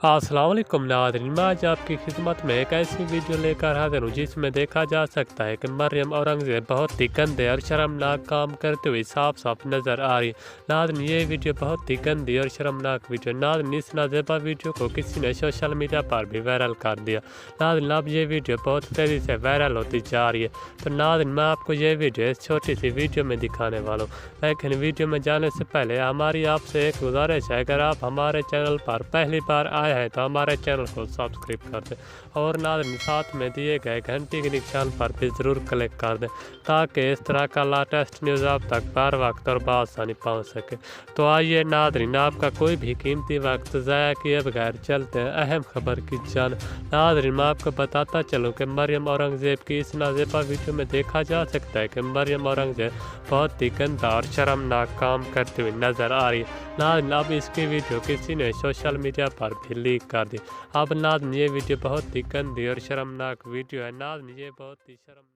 السلام علیکم ناظرین، میں آج آپ کی خدمت میں ایک ایسی ویڈیو لے کر حاضر ہوں جس میں دیکھا جا سکتا ہے کہ مریم اورنگزیب بہت ہی گندے اور شرمناک کام کرتے ہوئے صاف صاف نظر آ رہی ہے۔ ناظرین، یہ ویڈیو بہت ہی گندی اور شرمناک ویڈیو۔ ناظرین، اس نازیبا ویڈیو کو کسی نے سوشل میڈیا پر بھی وائرل کر دیا۔ ناظرین، اب یہ ویڈیو بہت تیزی سے وائرل ہوتی جا رہی ہے۔ تو ناظرین، میں آپ کو یہ ویڈیو اس چھوٹی سی ویڈیو میں دکھانے والا ہوں، لیکن ویڈیو میں جانے سے پہلے ہماری آپ سے ایک گزارش ہے، اگر آپ ہمارے چینل پر پہلی بار آئے ہیں تو ہمارے چینل کو سبسکرائب کر دیں اور ناظرین ساتھ میں دیے گئے گھنٹی کے نشان پر بھی ضرور کلک کر دیں تاکہ اس طرح کا لیٹسٹ نیوز آپ تک بر وقت اور بآسانی پہنچ سکے۔ تو آئیے ناظرین، آپ کا کوئی بھی قیمتی وقت ضائع کیے بغیر چلتے ہیں اہم خبر کی جانب۔ ناظرین، میں آپ کو بتاتا چلوں کہ مریم اورنگزیب کی اس نازیبا ویڈیو میں دیکھا جا سکتا ہے کہ مریم اورنگزیب بہت ہی گندا اور شرمناک کام کرتے ہوئے نظر آ رہی ہے۔ ناظرین، اب اس کی ویڈیو کسی نے سوشل میڈیا پر بھی لیک کر دی۔ اب ناظرین، یہ ویڈیو بہت ہی گندی اور شرمناک ویڈیو ہے۔ ناظرین، یہ بہت ہی شرمناک